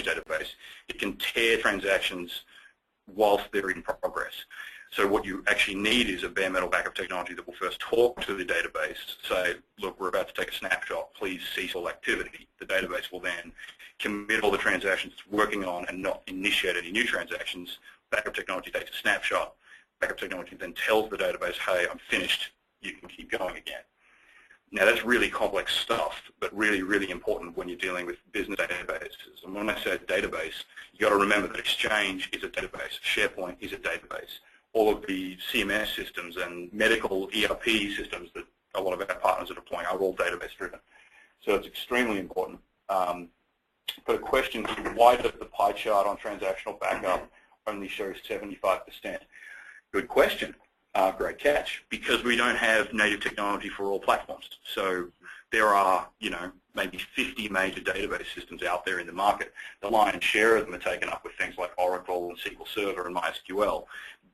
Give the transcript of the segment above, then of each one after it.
database, it can tear transactions whilst they're in progress. So what you actually need is a bare metal backup technology that will first talk to the database, say, look, we're about to take a snapshot, please cease all activity. The database will then commit all the transactions it's working on and not initiate any new transactions. Backup technology takes a snapshot. Backup technology then tells the database, hey, I'm finished, you can keep going again. Now that's really complex stuff, but really, really important when you're dealing with business databases. And when I say database, you've got to remember that Exchange is a database, SharePoint is a database. All of the CMS systems and medical ERP systems that a lot of our partners are deploying are all database driven. So it's extremely important. But a question here, why does the pie chart on transactional backup only show 75%? Good question. Great catch. Because we don't have native technology for all platforms. So there are, maybe 50 major database systems out there in the market. The lion's share of them are taken up with things like Oracle and SQL Server and MySQL.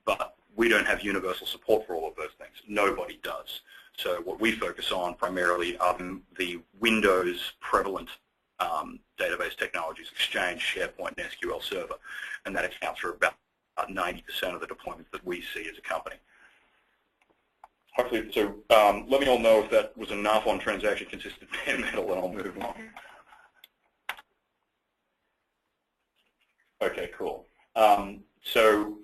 But we don't have universal support for all of those things. Nobody does. So what we focus on primarily are the Windows prevalent database technologies, Exchange, SharePoint, and SQL Server. And that accounts for about 90% of the deployments that we see as a company. Hopefully, so let me all know if that was enough on transaction-consistent bare metal, and I'll move on. Okay, cool. So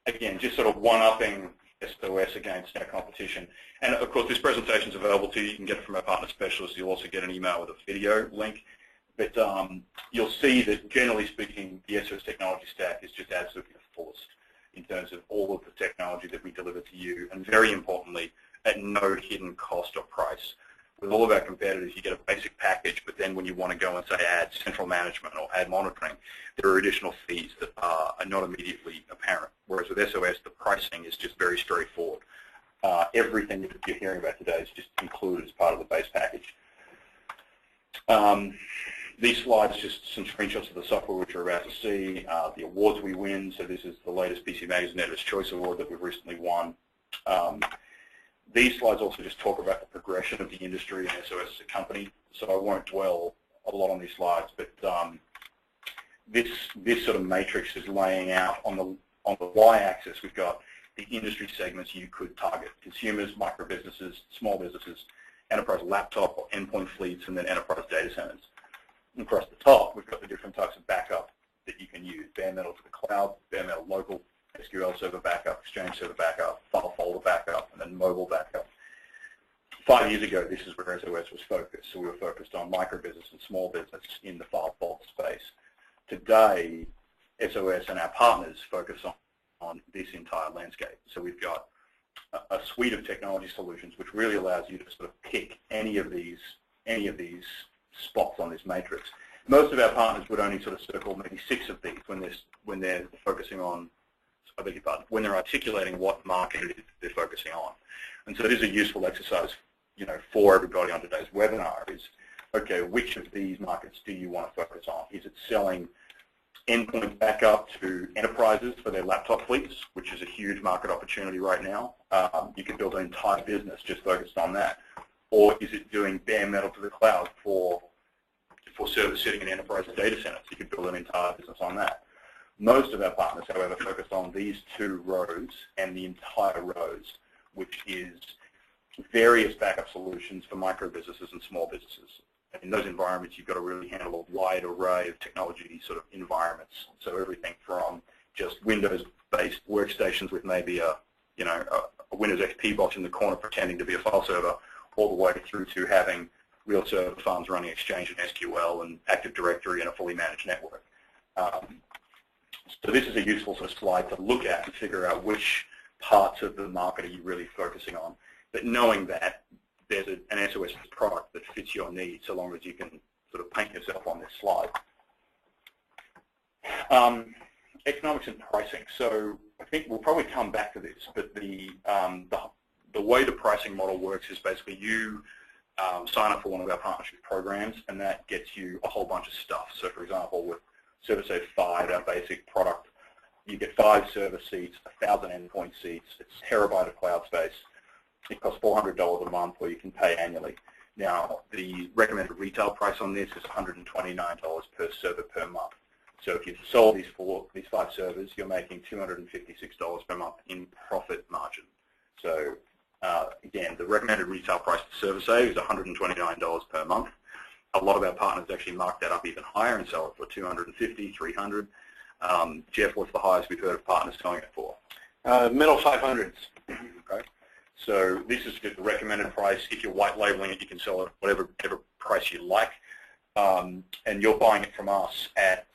again, just sort of one-upping SOS against our competition. And of course, this presentation is available to you. You can get it from our partner specialist. You'll also get an email with a video link. But you'll see that, generally speaking, the SOS technology stack is just absolutely the fullest in terms of all of the technology that we deliver to you, and very importantly, at no hidden cost or price. With all of our competitors, you get a basic package, but then when you want to go and say add central management or add monitoring, there are additional fees that are not immediately apparent. Whereas with SOS, the pricing is just very straightforward. Everything that you're hearing about today is just included as part of the base package. These slides, just some screenshots of the software which you're about to see, the awards we win. So this is the latest PC Magazine Editor's Choice Award that we've recently won. These slides also just talk about the progression of the industry and SOS as a company. So I won't dwell a lot on these slides, but this sort of matrix is laying out on the y-axis. We've got the industry segments you could target: consumers, micro businesses, small businesses, enterprise laptop or endpoint fleets, and then enterprise data centers. Across the top, we've got the different types of backup that you can use: bare metal to the cloud, bare metal local, SQL Server backup, Exchange Server backup, file folder backup, and then mobile backup. 5 years ago, this is where SOS was focused. So we were focused on micro business and small business in the file folder space. Today, SOS and our partners focus on this entire landscape. So we've got a suite of technology solutions which really allows you to sort of pick any of these spots on this matrix. Most of our partners would only sort of circle maybe 6 of these when they're focusing on, I beg your pardon, when they're articulating what market it is they're focusing on. And so it is a useful exercise, for everybody on today's webinar is, okay, which of these markets do you want to focus on? Is it selling endpoint backup to enterprises for their laptop fleets, which is a huge market opportunity right now? You can build an entire business just focused on that. Or is it doing bare metal to the cloud for servers sitting in enterprise data centers? You could build an entire business on that. Most of our partners, however, focus on these 2 rows and the entire rows, which is various backup solutions for micro businesses and small businesses. In those environments, you've got to really handle a wide array of technology sort of environments. So everything from just Windows-based workstations with maybe a Windows XP box in the corner pretending to be a file server, all the way through to having real server farms running Exchange and SQL and Active Directory in a fully managed network. So this is a useful sort of slide to look at and figure out which parts of the market are you really focusing on. But knowing that there's an SOS product that fits your needs, so long as you can sort of paint yourself on this slide. Economics and pricing. So I think we'll probably come back to this, but the way the pricing model works is basically you sign up for one of our partnership programs, and that gets you a whole bunch of stuff. So for example, with ServerSafe 5, our basic product, you get 5 server seats, 1,000 endpoint seats, it's a terabyte of cloud space. It costs $400 a month, or you can pay annually. Now, the recommended retail price on this is $129 per server per month. So if you sold these 5 servers, you're making $256 per month in profit margin. So again, the recommended retail price for ServerSave is $129 per month. A lot of our partners actually mark that up even higher and sell it for $250, $300. Jeff, what's the highest we've heard of partners selling it for? Middle 500s. Okay. So this is the recommended price. If you're white labeling it, you can sell it at whatever price you like. And you're buying it from us at,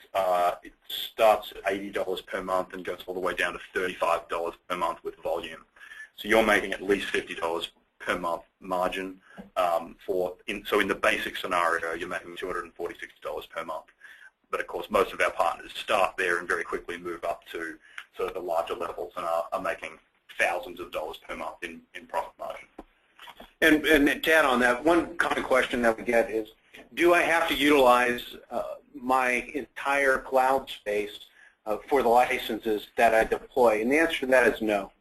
it starts at $80 per month and goes all the way down to $35 per month with volume. So you're making at least $50 per month margin so in the basic scenario, you're making $246 per month. But of course, most of our partners start there and very quickly move up to sort of the larger levels and are making thousands of dollars per month in profit margin. And to add on that, one common question that we get is, do I have to utilize my entire cloud space for the licenses that I deploy? And the answer to that is no.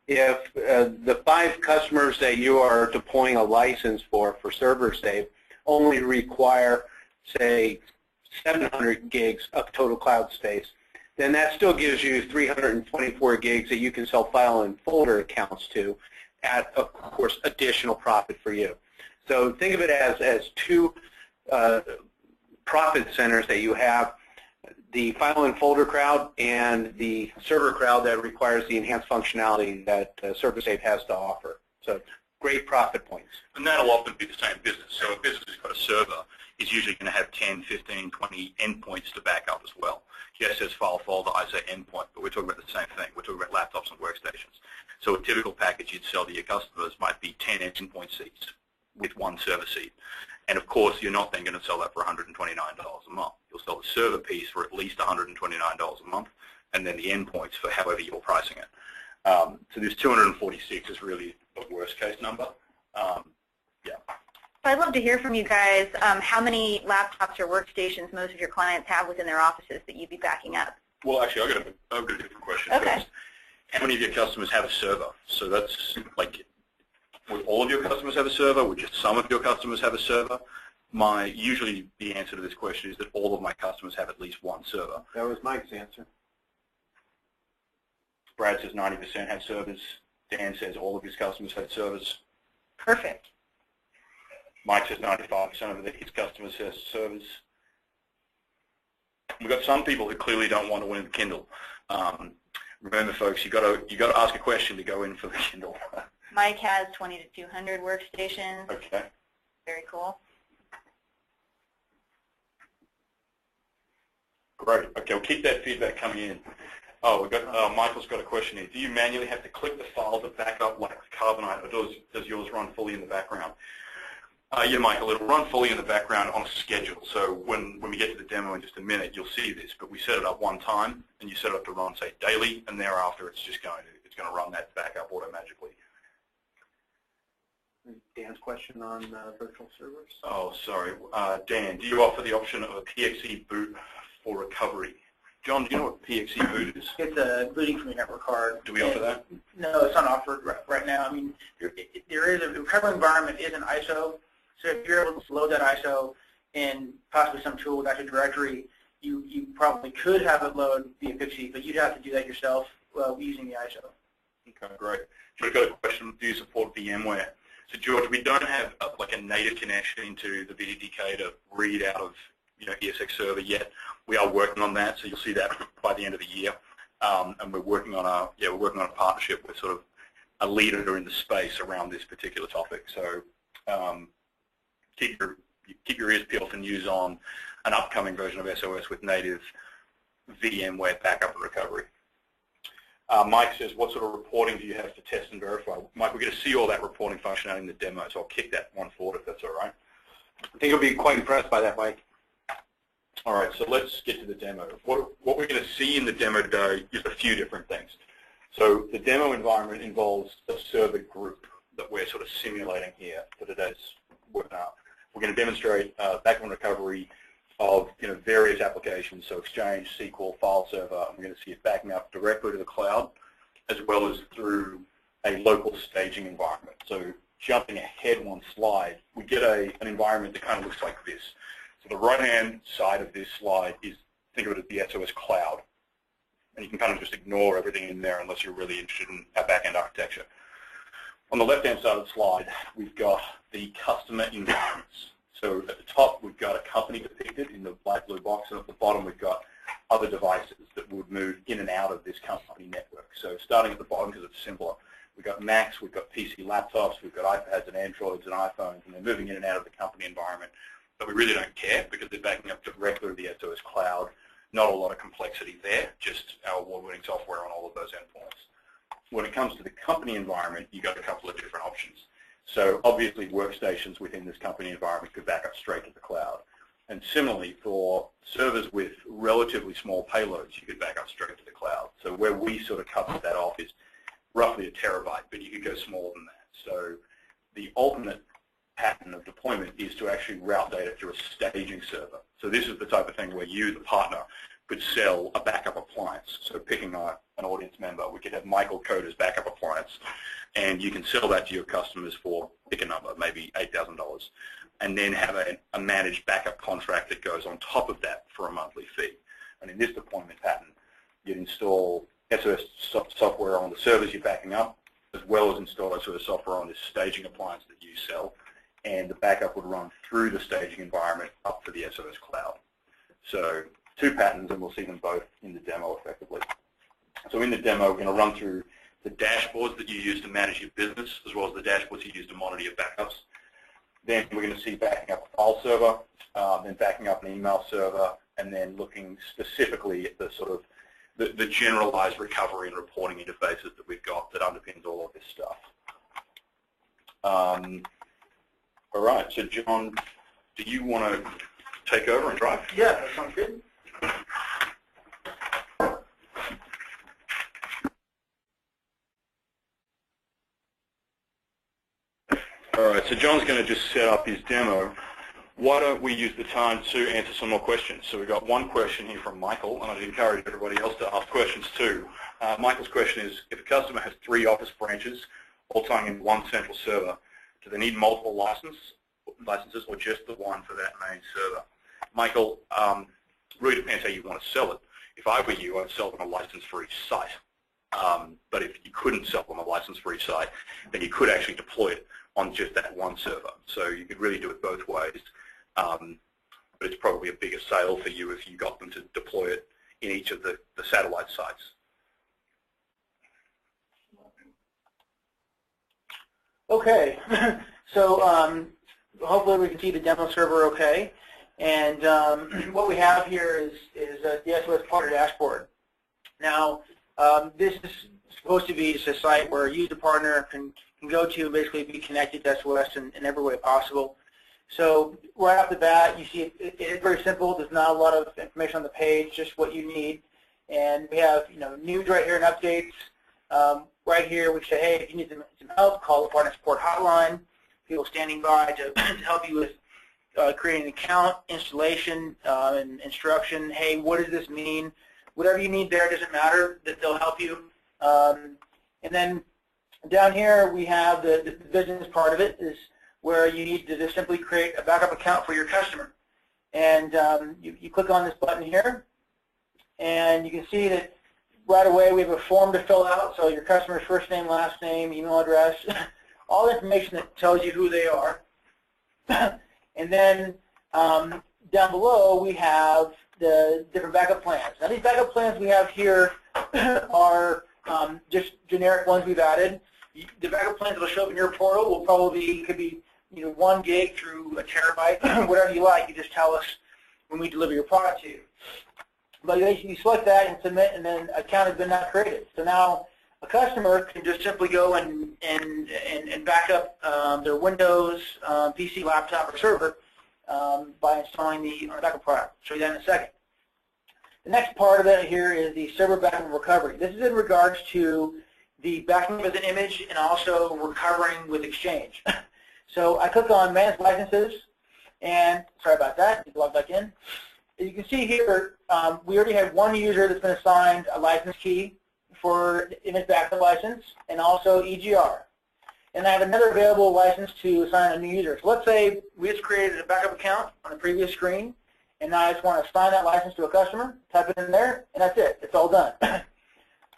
If the 5 customers that you are deploying a license for ServerSave only require, say, 700 gigs of total cloud space, then that still gives you 324 gigs that you can sell file and folder accounts to at, of course, additional profit for you. So think of it as 2 profit centers that you have, the file and folder crowd and the server crowd that requires the enhanced functionality that ServerSave has to offer. So great profit points. And that'll often be the same business. So a business that's got a server is usually going to have 10, 15, 20 endpoints to back up as well. Yes, it says file folder, I say endpoint, but we're talking about the same thing. We're talking about laptops and workstations. So a typical package you'd sell to your customers might be 10 endpoint seats with 1 server seat. And of course, you're not then going to sell that for $129 a month. You'll sell the server piece for at least $129 a month, and then the endpoints for however you're pricing it. So this 246 is really the worst case number. Yeah. I'd love to hear from you guys how many laptops or workstations most of your clients have within their offices that you'd be backing up. Well, actually, I've got a different question first. How many of your customers have a server? So that's like, would all of your customers have a server? Would just some of your customers have a server? Usually the answer to this question is that all of my customers have at least 1 server. That was Mike's answer. Brad says 90% have servers. Dan says all of his customers have servers. Perfect. Mike says 95% of his customers have servers. We've got some people who clearly don't want to win the Kindle. Remember, folks, you got to ask a question to go in for the Kindle. Mike has 20 to 200 workstations. Okay. Very cool. Great. Okay, we'll keep that feedback coming in. Oh, we've got Michael's got a question here. Do you manually have to click the file to back up like Carbonite, or does yours run fully in the background? Yeah, Michael, it'll run fully in the background on a schedule. So when we get to the demo in just a minute, you'll see this. But we set it up one time, and you set it up to run, say, daily, and thereafter it's just going to run that backup automagically. Dan's question on virtual servers. Oh, sorry. Dan, do you offer the option of a PXE boot for recovery? John, do you know what PXE boot is? It's a booting from your network card. Do we offer that? No, it's not offered right now. I mean, there is a recovery environment is an ISO. So if you're able to load that ISO in possibly some tool with Active Directory, you probably could have it load via PXE, but you'd have to do that yourself using the ISO. Okay, great. We've got a question. Do you support VMware? So George, we don't have like a native connection into the VDDK to read out of ESX server yet. We are working on that, so you'll see that by the end of the year. And we're working on a partnership with sort of a leader in the space around this particular topic. So keep your ears peeled for news on an upcoming version of SOS with native VMware backup and recovery. Mike says, what sort of reporting do you have to test and verify? Mike, we're going to see all that reporting functionality in the demo, so I'll kick that one forward if that's all right. I think you'll be quite impressed by that, Mike. All right, so let's get to the demo. What we're going to see in the demo today is a few different things. So the demo environment involves a server group that we're sort of simulating here for today's webinar. We're going to demonstrate backup and recovery of various applications, so Exchange, SQL, file server. And we're going to see it backing up directly to the cloud, as well as through a local staging environment. So jumping ahead one slide, we get an environment that kind of looks like this. So the right-hand side of this slide is, think of it as the SOS cloud. And you can kind of just ignore everything in there unless you're really interested in our back-end architecture. On the left-hand side of the slide, we've got the customer environments. So at the top, we've got a company depicted in the light blue box, and at the bottom, we've got other devices that would move in and out of this company network. So starting at the bottom, because it's simpler, we've got Macs, we've got PC laptops, we've got iPads and Androids and iPhones, and they're moving in and out of the company environment. But we really don't care because they're backing up directly to the SOS cloud. Not a lot of complexity there, just our award-winning software on all of those endpoints. When it comes to the company environment, you've got a couple of different options. So obviously workstations within this company environment could back up straight to the cloud. And similarly, for servers with relatively small payloads, you could back up straight to the cloud. So where we sort of cut that off is roughly a terabyte, but you could go smaller than that. So the alternate pattern of deployment is to actually route data through a staging server. So this is the type of thing where you, the partner, could sell a backup appliance. So picking an audience member, we could have Michael code as backup appliance, and you can sell that to your customers for, pick a number, maybe $8,000, and then have a managed backup contract that goes on top of that for a monthly fee. And in this deployment pattern, you'd install SOS software on the servers you're backing up, as well as install SOS software on this staging appliance that you sell, and the backup would run through the staging environment up to the SOS cloud. So two patterns, and we'll see them both in the demo effectively. So in the demo, we're going to run through the dashboards that you use to manage your business, as well as the dashboards you use to monitor your backups. Then we're going to see backing up a file server, then backing up an email server, and then looking specifically at the sort of the generalized recovery and reporting interfaces that we've got that underpins all of this stuff. All right, so John, do you want to take over and drive? Yeah, that sounds good. All right, so John's going to just set up his demo. Why don't we use the time to answer some more questions? So we've got one question here from Michael, and I'd encourage everybody else to ask questions too. Michael's question is, if a customer has 3 office branches, all tying in one central server, do they need multiple licenses or just the one for that main server? Michael, really depends how you want to sell it. If I were you, I'd sell them a license for each site. But if you couldn't sell them a license for each site, then you could actually deploy it on just that one server. So you could really do it both ways. But it's probably a bigger sale for you if you got them to deploy it in each of the satellite sites. Okay, so hopefully we can see the demo server okay. And what we have here is the SOS partner dashboard. Now, this is supposed to be just a site where a user partner can go to and basically be connected to SOS in every way possible. So right off the bat, you see it is very simple. There's not a lot of information on the page, just what you need. And we have news right here and updates. Right here, we say, hey, if you need some help, call the partner support hotline. People standing by to help you with creating an account, installation, and instruction. Hey, what does this mean? Whatever you need there, doesn't matter, that they'll help you. And then down here, we have the business part of it, is where you need to just simply create a backup account for your customer. And you click on this button here, and you can see that right away we have a form to fill out, so your customer's first name, last name, email address, all the information that tells you who they are. And then down below we have the different backup plans. Now these backup plans we have here are just generic ones we've added. The backup plans that will show up in your portal will probably could be 1 gig through a terabyte, whatever you like. You just tell us when we deliver your product to you. But you select that and submit, and then an account has been now created. So now a customer can just simply go and back up their Windows, PC, laptop, or server by installing the backup product. I'll show you that in a second. The next part of it here is the server backup recovery. This is in regards to the backing of an image and also recovering with Exchange. So I click on Manage Licenses, and sorry about that, log back in. As you can see here, we already have one user that's been assigned a license key for the image backup license and also EGR. and I have another available license to assign a new user. So let's say we just created a backup account on the previous screen, and now I just want to assign that license to a customer, type it in there, and that's it. It's all done.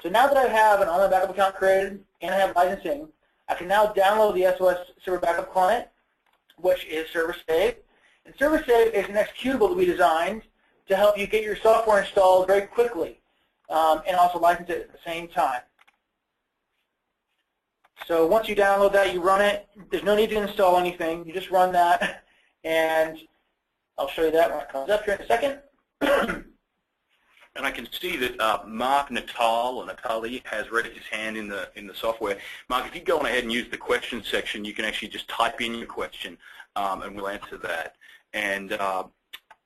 So now that I have an online backup account created and I have licensing, I can now download the SOS Server Backup Client, which is ServerSave. And ServerSave is an executable that we designed to help you get your software installed very quickly and also license it at the same time. So once you download that, you run it. There's no need to install anything. You just run that, and I'll show you that when it comes up here in a second. And I can see that Mark Natal, or Natali, has raised his hand in the software. Mark, if you go on ahead and use the question section, you can actually just type in your question, and we'll answer that. And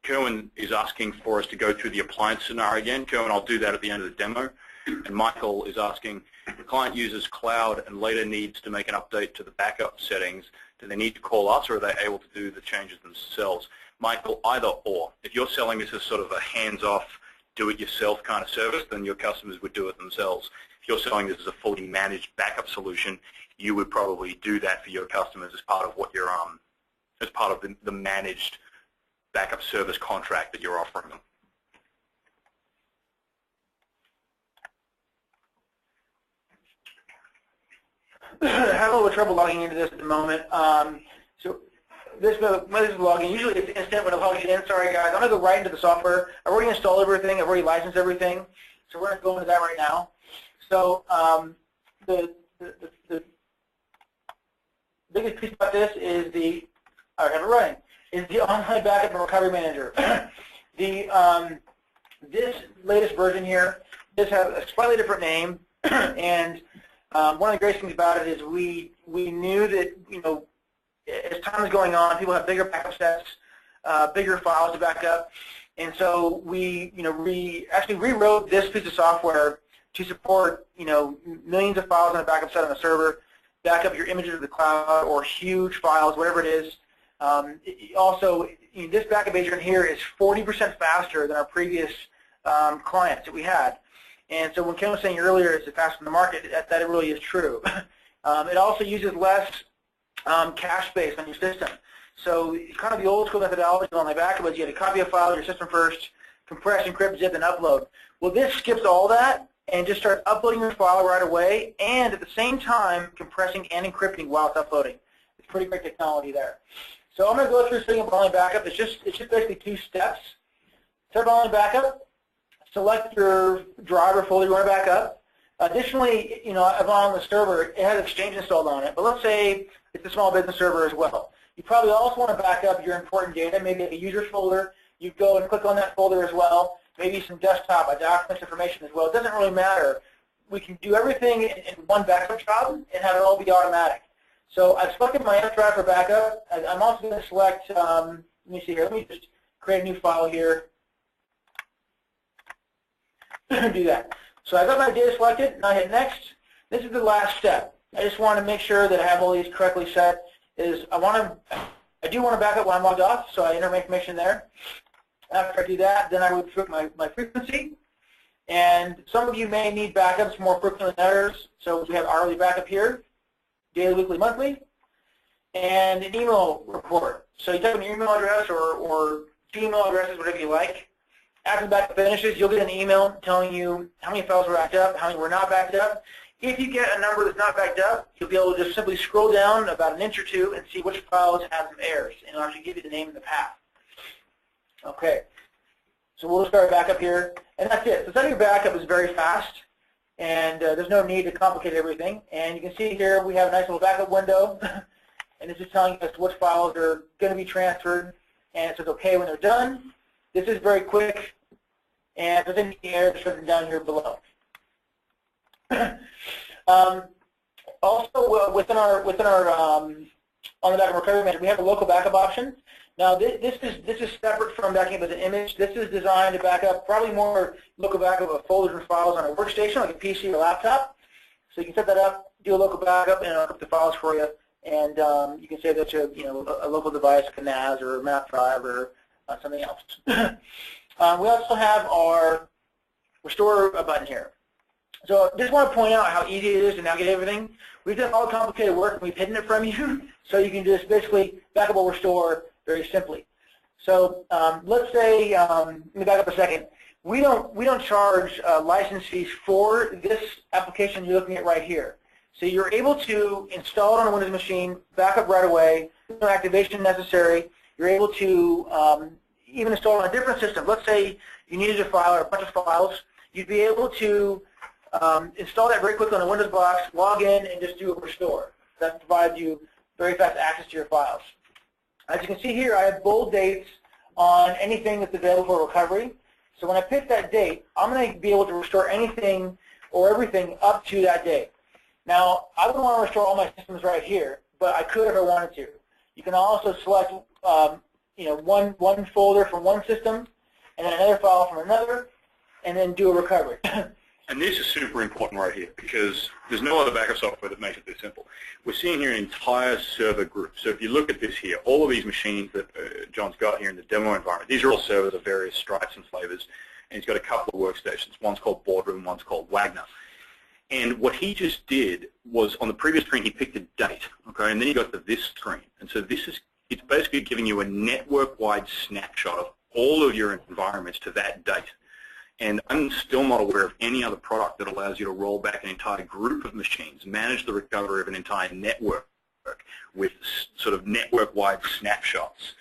Kerwin is asking for us to go through the appliance scenario again. Kerwin, I'll do that at the end of the demo. And Michael is asking, the client uses cloud and later needs to make an update to the backup settings. Do they need to call us, or are they able to do the changes themselves? Michael, either or. If you're selling this as sort of a hands-off, do-it-yourself kind of service, then your customers would do it themselves. If you're selling this as a fully managed backup solution, you would probably do that for your customers as part of what you're as part of the managed backup service contract that you're offering them. Having a little trouble logging into this at the moment. So this is logging. Usually it's instant when it logs you in. Sorry guys, I'm going to go right into the software. I've already installed everything. I've already licensed everything. So we're going to go into that right now. So the biggest piece about this is the, I have it running, is the Online Backup and Recovery Manager. This latest version here, this has a slightly different name, and one of the great things about it is we knew that, you know, as time is going on, people have bigger backup sets, bigger files to back up, and so we actually rewrote this piece of software to support, you know, millions of files on a backup set on a server, back up your images to the cloud or huge files, whatever it is. Also, this backup agent here is 40% faster than our previous clients that we had. And so when Ken was saying earlier it's the fastest in the market, that it really is true. It also uses less cache space on your system. So kind of the old school methodology on my backup was you had to copy a file to your system first, compress, encrypt, zip, and upload. Well, this skips all that and just starts uploading your file right away, and at the same time compressing and encrypting while it's uploading. It's pretty great technology there. So I'm going to go through setting up online backup. It's just basically 2 steps. Set up online backup. Select your driver folder you want to back up. Additionally, you know, on the server, it has Exchange installed on it, but let's say it's a small business server as well. You probably also want to back up your important data, maybe a user folder. You go and click on that folder as well, maybe some desktop, documents information as well. It doesn't really matter. We can do everything in one backup job and have it all be automatic. So I've selected my F drive for backup. I'm also going to select, let me see here, let me just create a new file here. Do that. So I got my data selected, and I hit next. This is the last step. I just want to make sure that I have all these correctly set. I do want to back up when I'm logged off, so I enter my information there. After I do that, then I would put my frequency. And some of you may need backups more frequently than others. So we have hourly backup here, daily, weekly, monthly, and an email report. So you type in your email address or 2 email addresses, whatever you like. After the backup finishes, you'll get an email telling you how many files were backed up, how many were not backed up. If you get a number that's not backed up, you'll be able to just simply scroll down about an inch or 2 and see which files have some errors, and it'll actually give you the name and the path. Okay, so we'll start a backup here, and that's it. So setting your backup is very fast, and there's no need to complicate everything. And you can see here we have a nice little backup window, and this is telling us which files are going to be transferred, and it says okay when they're done. This is very quick, and if there's any errors, it's written down here below. Also, within our on the backup recovery manager, we have a local backup option. Now, this is separate from backing up as an image. This is designed to back up probably more local backup of folders and files on a workstation, like a PC or laptop. So you can set that up, do a local backup, and it'll hook the files for you. And you can save that to a local device, like a NAS or a map drive or something else. We also have our restore button here. So just want to point out how easy it is to navigate everything. We've done all the complicated work and we've hidden it from you, so you can just basically backable restore very simply. So let's say, let me back up a second. We don't charge license fees for this application you're looking at right here. So you're able to install it on a Windows machine, back up right away, no activation necessary. You're able to even install it on a different system. Let's say you needed a file or a bunch of files. You'd be able to install that very quickly on a Windows box, log in, and just do a restore. That provides you very fast access to your files. As you can see here, I have bold dates on anything that's available for recovery. So when I pick that date, I'm going to be able to restore anything or everything up to that date. Now, I wouldn't want to restore all my systems right here, but I could if I wanted to. You can also select one folder from one system and then another file from another, and then do a recovery. And this is super important right here because there's no other backup software that makes it this simple. We're seeing here an entire server group. So if you look at this here, all of these machines that John's got here in the demo environment, these are all servers of various stripes and flavors, and he's got a couple of workstations. One's called Boardroom, one's called Wagner. And what he just did was, on the previous screen, he picked a date, okay, and then he got to this screen. And so it's basically giving you a network-wide snapshot of all of your environments to that date. And I'm still not aware of any other product that allows you to roll back an entire group of machines, manage the recovery of an entire network with sort of network-wide snapshots.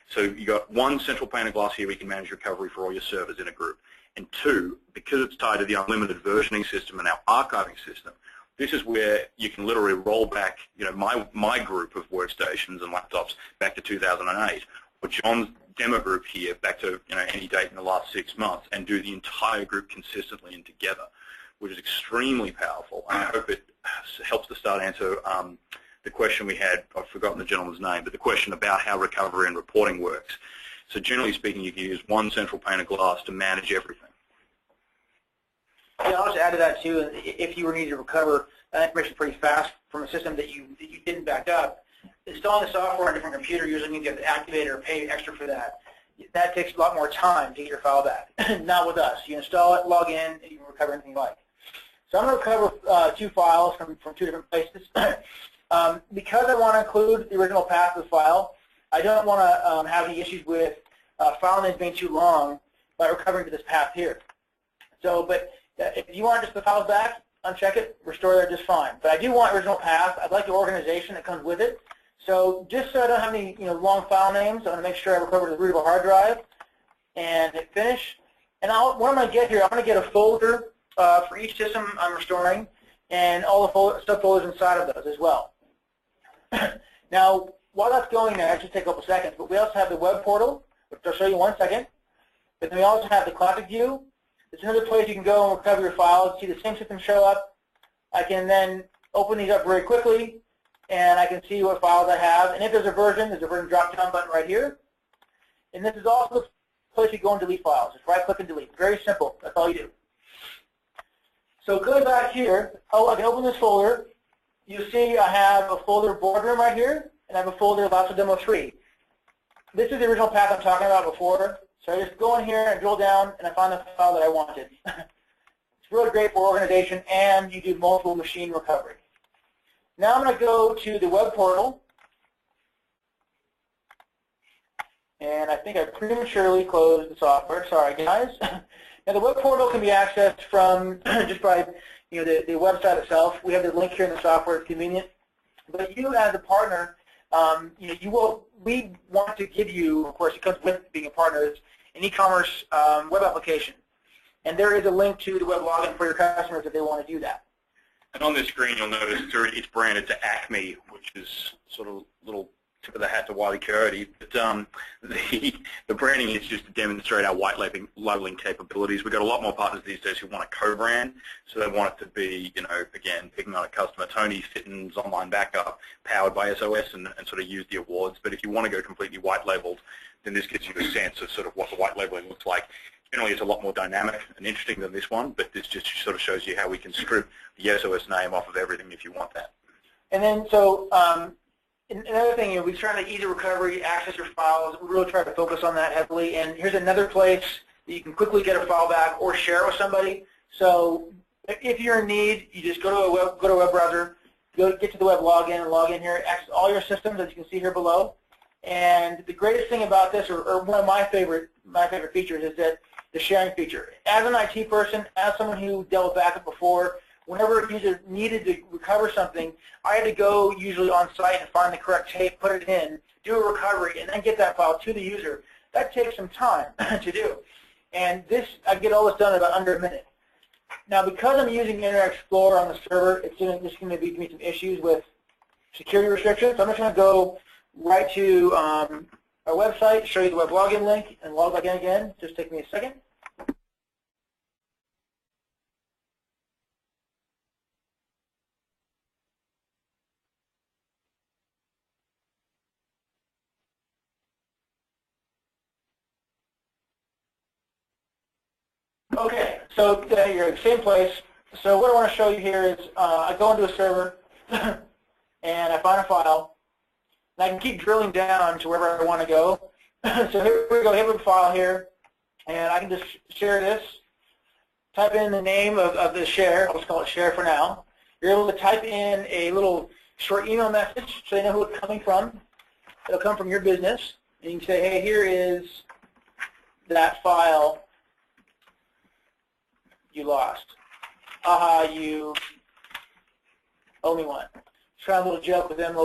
So you got one central pane of glass here where you can manage recovery for all your servers in a group. And two, because it's tied to the unlimited versioning system and our archiving system, this is where you can literally roll back, my group of workstations and laptops back to 2008, or John's demo group here back to any date in the last 6 months, and do the entire group consistently and together, which is extremely powerful. And I hope it helps to start answer the question we had. I've forgotten the gentleman's name, but the question about how recovery and reporting works. So generally speaking, you can use one central pane of glass to manage everything. Yeah, I'll just add to that too. If you were needing to recover that information pretty fast from a system that you didn't back up, installing the software on a different computer, usually you get activated or pay extra for that. That takes a lot more time to get your file back. Not with us. You install it, log in, and you can recover anything you like. So I'm going to recover 2 files from 2 different places. Because I want to include the original path of the file, I don't want to have any issues with file names being too long by recovering to this path here. So, but if you want just the files back, uncheck it, restore there just fine. But I do want original path. I'd like the organization that comes with it. So just so I don't have any long file names, I'm going to make sure I recover to the root of a hard drive and hit finish. And what I'm going to get here, I'm going to get a folder for each system I'm restoring and all the subfolders inside of those as well. Now, while that's going there, it should take a couple seconds, but we also have the web portal, which I'll show you in 1 second. But then we also have the classic view. It's another place you can go and recover your files, see the same system show up. I can then open these up very quickly, and I can see what files I have. And if there's a version drop-down button right here. And this is also the place you go and delete files. Just right-click and delete. Very simple. That's all you do. So going back here, I can open this folder. You see I have a folder Boardroom right here, and I have a folder Laptop Demo 3. This is the original path I'm talking about before. So I just go in here and drill down, and I find the file that I wanted. It's really great for organization, and you do multiple machine recovery. Now I'm going to go to the web portal, and I think I prematurely closed the software. Sorry, guys. Now the web portal can be accessed from just by the website itself. We have the link here in the software. It's convenient. But you as a partner, we want to give you, of course, it comes with being a partner, is an e-commerce web application. And there is a link to the web login for your customers if they want to do that. And on this screen, you'll notice it's branded to Acme, which is sort of a little tip of the hat to Wiley Coyote. But the branding is just to demonstrate our white labeling capabilities. We've got a lot more partners these days who want a co-brand, so they want it to be, again, picking on a customer, Tony Fitton's Online Backup, powered by SOS, and sort of use the awards. But if you want to go completely white labeled, then this gives you a sense of sort of what the white labeling looks like. Generally, it's a lot more dynamic and interesting than this one, but this just sort of shows you how we can strip the SOS name off of everything if you want that. And then, so another thing, we try to easy recovery, access your files. We really try to focus on that heavily. And here's another place that you can quickly get a file back or share it with somebody. So If you're in need, you just go to a web browser, get to the web login and log in here, access all your systems as you can see here below. And the greatest thing about this, or one of my favorite features, is that the sharing feature. As an IT person, as someone who dealt with backup before, whenever a user needed to recover something, I had to go usually on site and find the correct tape, put it in, do a recovery, and then get that file to the user. That takes some time to do. And this, I get all this done in about under a minute. Now, because I'm using Internet Explorer on the server, it's just going to give me some issues with security restrictions. So I'm just going to go right to our website, show you the web login link, and log back in again. Just take me a second. Okay, so you're at the same place. So what I want to show you here is I go into a server and I find a file. And I can keep drilling down to wherever I want to go. So here we go, here we have a file here. And I can just share this. Type in the name of the share. I'll just call it share for now. You're able to type in a little short email message so they know who it's coming from. It'll come from your business. And you can say, hey, here is that file you lost. Aha, you owe me one. Try a little joke with them.